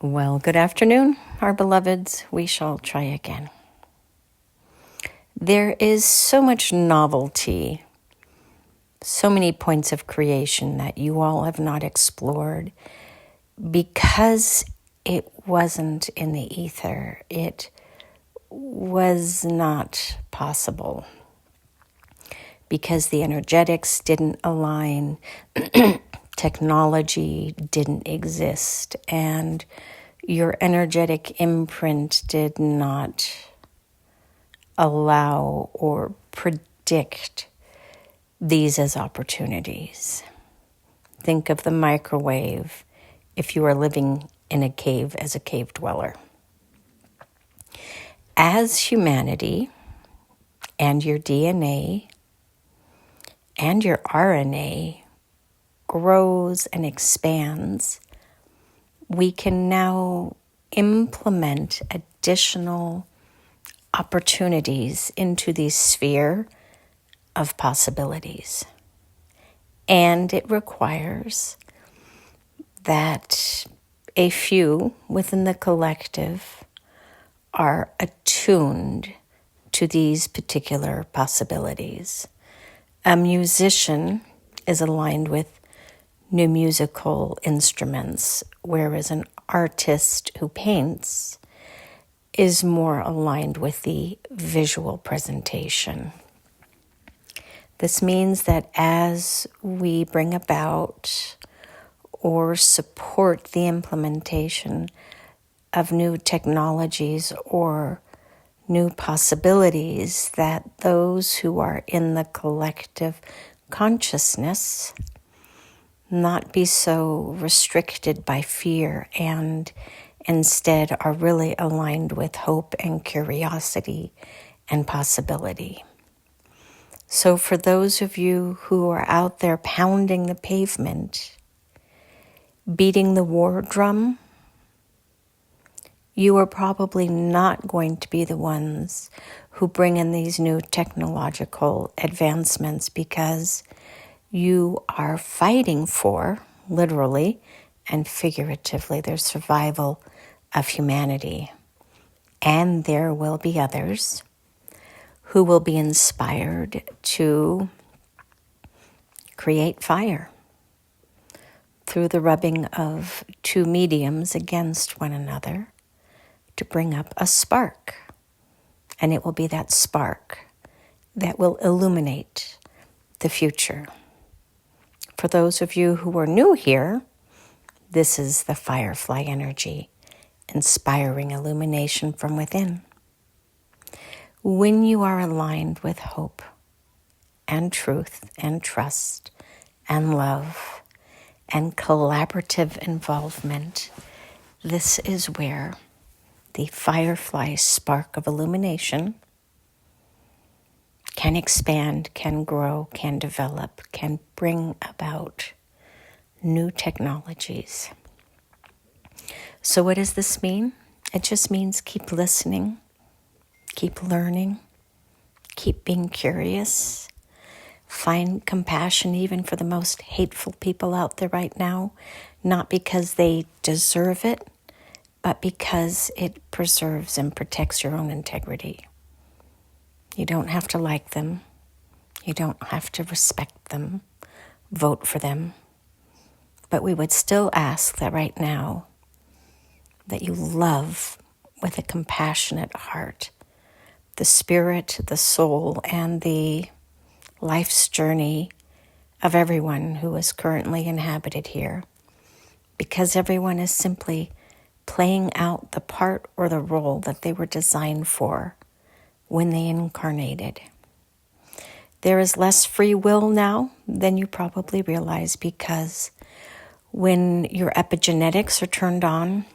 Well, good afternoon, our beloveds. We shall try again. There is so much novelty, so many points of creation that you all have not explored because it wasn't in the ether. It was not possible because the energetics didn't align, technology didn't exist, and your energetic imprint did not allow or predict these as opportunities. Think of the microwave if you are living in a cave as a cave dweller. As humanity and your DNA and your RNA grows and expands, we can now implement additional opportunities into the sphere of possibilities. And it requires that a few within the collective are attuned to these particular possibilities. A musician is aligned with new musical instruments, whereas an artist who paints is more aligned with the visual presentation. This means that as we bring about or support the implementation of new technologies or new possibilities, that those who are in the collective consciousness not be so restricted by fear and instead are really aligned with hope and curiosity and possibility. So for those of you who are out there pounding the pavement, beating the war drum, you are probably not going to be the ones who bring in these new technological advancements because you are fighting for, literally and figuratively, the survival of humanity. And there will be others who will be inspired to create fire through the rubbing of two mediums against one another to bring up a spark. And it will be that spark that will illuminate the future. For those of you who are new here, this is the Firefly Energy, inspiring illumination from within. When you are aligned with hope and truth and trust and love and collaborative involvement, this is where the Firefly spark of illumination can expand, can grow, can develop, can bring about new technologies. So what does this mean? It just means keep listening, keep learning, keep being curious, find compassion even for the most hateful people out there right now, not because they deserve it, but because it preserves and protects your own integrity. You don't have to like them. You don't have to respect them, vote for them. But we would still ask that right now that you love with a compassionate heart the spirit, the soul, and the life's journey of everyone who is currently inhabited here, because everyone is simply playing out the part or the role that they were designed for when they incarnated. There is less free will now than you probably realize, because when your epigenetics are turned on,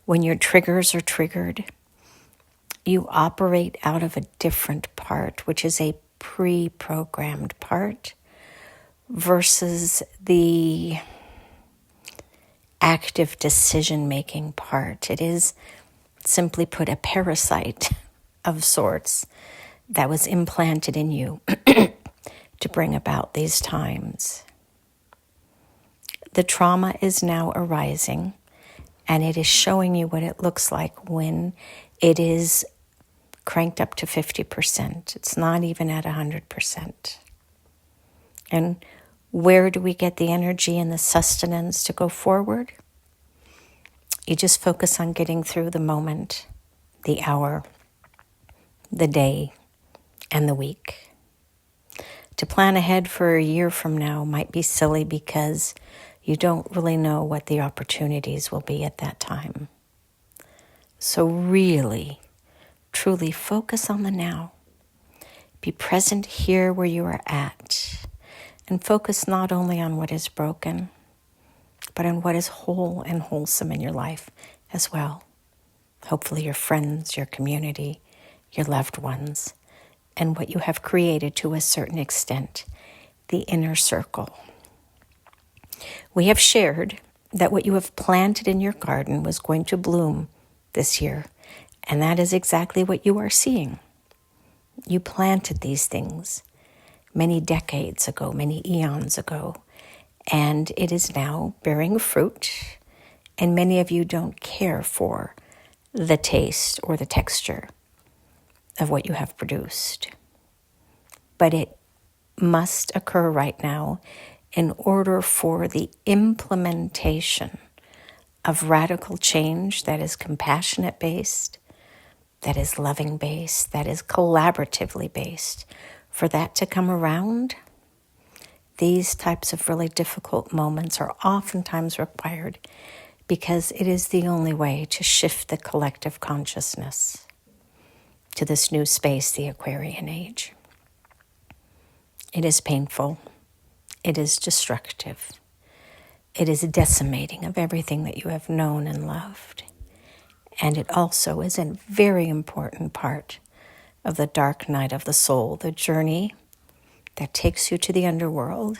when your triggers are triggered, you operate out of a different part, which is a pre-programmed part, versus the active decision-making part. It is, simply put, a parasite of sorts that was implanted in you to bring about these times. The trauma is now arising And it is showing you what it looks like when it is cranked up to 50%. It's not even at 100%. And where do we get the energy and the sustenance to go forward? You just focus on getting through the moment, the hour, the day, and the week. To plan ahead for a year from now might be silly because you don't really know what the opportunities will be at that time. So really, truly focus on the now. Be present here where you are at, and focus not only on what is broken, but on what is whole and wholesome in your life as well. Hopefully your friends, your community, your loved ones, and what you have created to a certain extent, the inner circle. We have shared that what you have planted in your garden was going to bloom this year, and that is exactly what you are seeing. You planted these things many decades ago, many eons ago, and it is now bearing fruit, and many of you don't care for the taste or the texture of what you have produced. But it must occur right now in order for the implementation of radical change that is compassionate based, that is loving based, that is collaboratively based. For that to come around, these types of really difficult moments are oftentimes required because it is the only way to shift the collective consciousness to this new space, the Aquarian age. It is painful. It is destructive. It is decimating of everything that you have known and loved. And it also is a very important part of the dark night of the soul, the journey that takes you to the underworld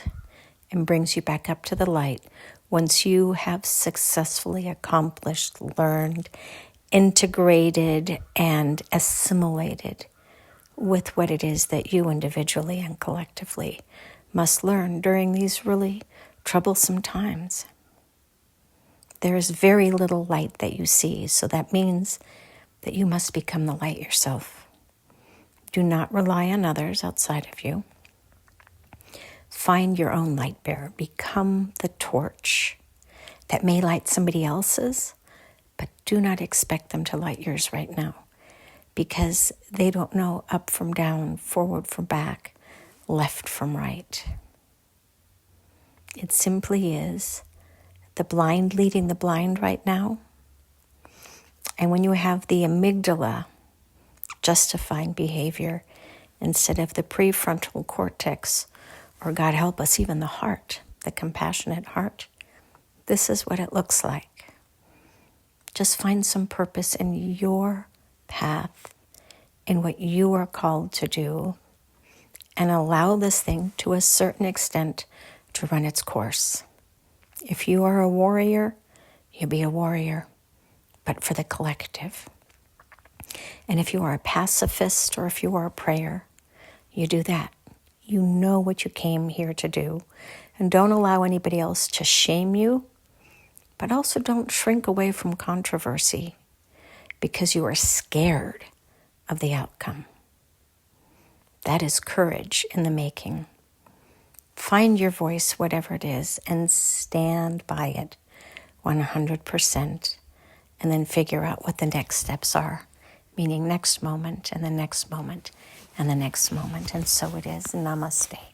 and brings you back up to the light once you have successfully accomplished, learned, integrated, and assimilated with what it is that you individually and collectively must learn during these really troublesome times. There is very little light that you see, so that means that you must become the light yourself. Do not rely on others outside of you. Find your own light bearer. Become the torch that may light somebody else's, but do not expect them to light yours right now because they don't know up from down, forward from back, left from right. It simply is the blind leading the blind right now. And when you have the amygdala justifying behavior instead of the prefrontal cortex, or God help us, even the heart, the compassionate heart, this is what it looks like. Just find some purpose in your path, in what you are called to do, and allow this thing to a certain extent to run its course. If you are a warrior, you be a warrior, but for the collective. And if you are a pacifist or if you are a prayer, you do that. You know what you came here to do. And don't allow anybody else to shame you, but also don't shrink away from controversy because you are scared of the outcome. That is courage in the making. Find your voice, whatever it is, and stand by it 100%, and then figure out what the next steps are, meaning next moment and the next moment and the next moment. And so it is. Namaste.